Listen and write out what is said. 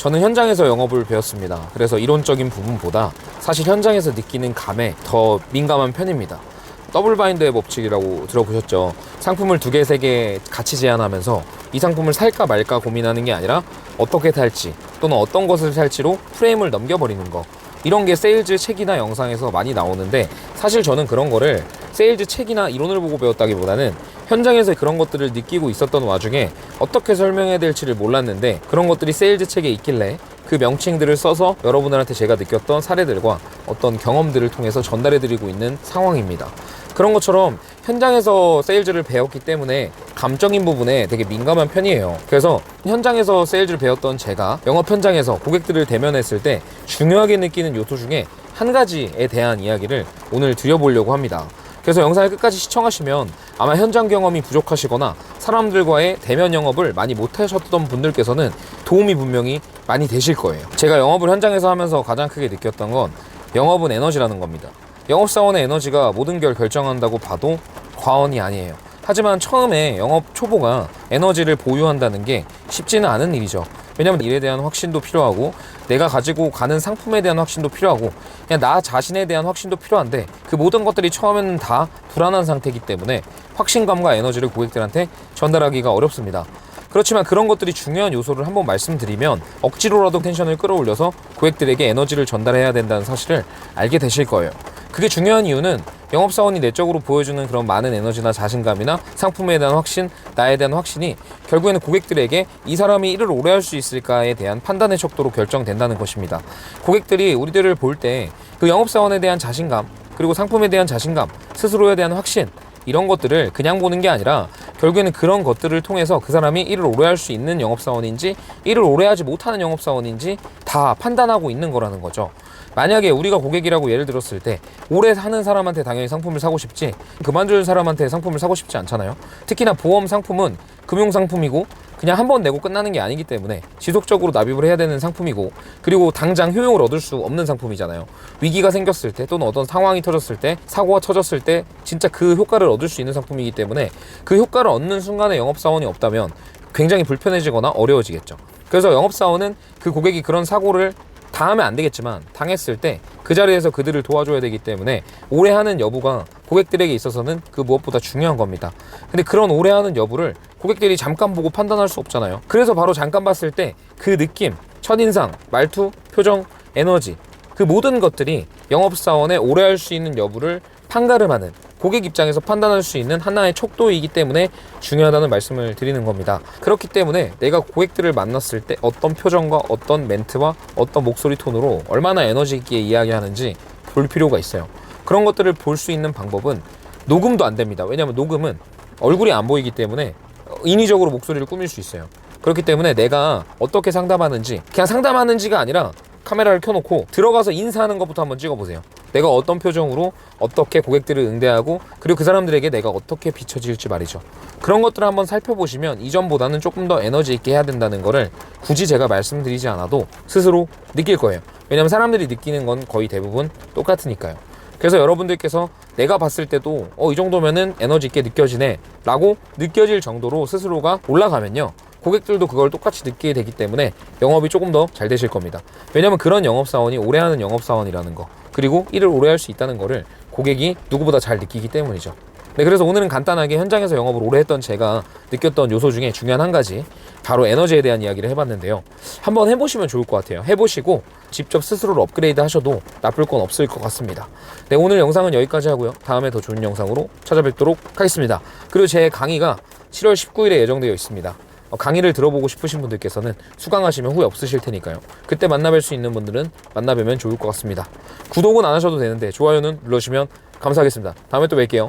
저는 현장에서 영업을 배웠습니다. 그래서 이론적인 부분보다 사실 현장에서 느끼는 감에 더 민감한 편입니다. 더블 바인더의 법칙이라고 들어보셨죠? 상품을 2개, 3개 같이 제안하면서 이 상품을 살까 말까 고민하는 게 아니라 어떻게 살지 또는 어떤 것을 살지로 프레임을 넘겨버리는 거, 이런 게 세일즈 책이나 영상에서 많이 나오는데, 사실 저는 그런 거를 세일즈 책이나 이론을 보고 배웠다기보다는 현장에서 그런 것들을 느끼고 있었던 와중에 어떻게 설명해야 될지를 몰랐는데, 그런 것들이 세일즈 책에 있길래 그 명칭들을 써서 여러분들한테 제가 느꼈던 사례들과 어떤 경험들을 통해서 전달해드리고 있는 상황입니다. 그런 것처럼 현장에서 세일즈를 배웠기 때문에 감정인 부분에 되게 민감한 편이에요. 그래서 현장에서 세일즈를 배웠던 제가 영업 현장에서 고객들을 대면했을 때 중요하게 느끼는 요소 중에 한 가지에 대한 이야기를 오늘 드려보려고 합니다. 그래서 영상을 끝까지 시청하시면 아마 현장 경험이 부족하시거나 사람들과의 대면 영업을 많이 못하셨던 분들께서는 도움이 분명히 많이 되실 거예요. 제가 영업을 현장에서 하면서 가장 크게 느꼈던 건 영업은 에너지라는 겁니다. 영업사원의 에너지가 모든 걸 결정한다고 봐도 과언이 아니에요. 하지만 처음에 영업 초보가 에너지를 보유한다는 게 쉽지는 않은 일이죠. 왜냐면 일에 대한 확신도 필요하고 내가 가지고 가는 상품에 대한 확신도 필요하고 그냥 나 자신에 대한 확신도 필요한데, 그 모든 것들이 처음에는 다 불안한 상태이기 때문에 확신감과 에너지를 고객들한테 전달하기가 어렵습니다. 그렇지만 그런 것들이 중요한 요소를 한번 말씀드리면 억지로라도 텐션을 끌어올려서 고객들에게 에너지를 전달해야 된다는 사실을 알게 되실 거예요. 그게 중요한 이유는 영업사원이 내적으로 보여주는 그런 많은 에너지나 자신감이나 상품에 대한 확신, 나에 대한 확신이 결국에는 고객들에게 이 사람이 일을 오래 할 수 있을까에 대한 판단의 척도로 결정된다는 것입니다. 고객들이 우리들을 볼 때 그 영업사원에 대한 자신감, 그리고 상품에 대한 자신감, 스스로에 대한 확신, 이런 것들을 그냥 보는 게 아니라 결국에는 그런 것들을 통해서 그 사람이 일을 오래 할 수 있는 영업사원인지 일을 오래 하지 못하는 영업사원인지 다 판단하고 있는 거라는 거죠. 만약에 우리가 고객이라고 예를 들었을 때 오래 사는 사람한테 당연히 상품을 사고 싶지, 그만두는 사람한테 상품을 사고 싶지 않잖아요. 특히나 보험 상품은 금융상품이고 그냥 한 번 내고 끝나는 게 아니기 때문에 지속적으로 납입을 해야 되는 상품이고, 그리고 당장 효용을 얻을 수 없는 상품이잖아요. 위기가 생겼을 때 또는 어떤 상황이 터졌을 때, 사고가 터졌을 때 진짜 그 효과를 얻을 수 있는 상품이기 때문에 그 효과를 얻는 순간에 영업사원이 없다면 굉장히 불편해지거나 어려워지겠죠. 그래서 영업사원은 그 고객이 그런 사고를 당하면 안 되겠지만 당했을 때 그 자리에서 그들을 도와줘야 되기 때문에 오래 하는 여부가 고객들에게 있어서는 그 무엇보다 중요한 겁니다. 근데 그런 오래 하는 여부를 고객들이 잠깐 보고 판단할 수 없잖아요. 그래서 바로 잠깐 봤을 때 그 느낌, 첫인상, 말투, 표정, 에너지, 그 모든 것들이 영업사원의 오래 할 수 있는 여부를 판가름하는, 고객 입장에서 판단할 수 있는 하나의 척도이기 때문에 중요하다는 말씀을 드리는 겁니다. 그렇기 때문에 내가 고객들을 만났을 때 어떤 표정과 어떤 멘트와 어떤 목소리 톤으로 얼마나 에너지 있게 이야기하는지 볼 필요가 있어요. 그런 것들을 볼 수 있는 방법은 녹음도 안 됩니다. 왜냐하면 녹음은 얼굴이 안 보이기 때문에 인위적으로 목소리를 꾸밀 수 있어요. 그렇기 때문에 내가 어떻게 상담하는지, 그냥 상담하는지가 아니라 카메라를 켜놓고 들어가서 인사하는 것부터 한번 찍어보세요. 내가 어떤 표정으로 어떻게 고객들을 응대하고, 그리고 그 사람들에게 내가 어떻게 비춰질지 말이죠. 그런 것들을 한번 살펴보시면 이전보다는 조금 더 에너지 있게 해야 된다는 거를 굳이 제가 말씀드리지 않아도 스스로 느낄 거예요. 왜냐면 사람들이 느끼는 건 거의 대부분 똑같으니까요. 그래서 여러분들께서 내가 봤을 때도 이 정도면은 에너지 있게 느껴지네 라고 느껴질 정도로 스스로가 올라가면요, 고객들도 그걸 똑같이 느끼게 되기 때문에 영업이 조금 더 잘 되실 겁니다. 왜냐면 그런 영업사원이 오래하는 영업사원이라는 거, 그리고 일을 오래 할 수 있다는 거를 고객이 누구보다 잘 느끼기 때문이죠. 네, 그래서 오늘은 간단하게 현장에서 영업을 오래 했던 제가 느꼈던 요소 중에 중요한 한 가지, 바로 에너지에 대한 이야기를 해봤는데요. 한번 해보시면 좋을 것 같아요. 해보시고 직접 스스로를 업그레이드 하셔도 나쁠 건 없을 것 같습니다. 네, 오늘 영상은 여기까지 하고요. 다음에 더 좋은 영상으로 찾아뵙도록 하겠습니다. 그리고 제 강의가 7월 19일에 예정되어 있습니다. 강의를 들어보고 싶으신 분들께서는 수강하시면 후회 없으실 테니까요. 그때 만나뵐 수 있는 분들은 만나뵈면 좋을 것 같습니다. 구독은 안 하셔도 되는데 좋아요는 눌러주시면 감사하겠습니다. 다음에 또 뵐게요.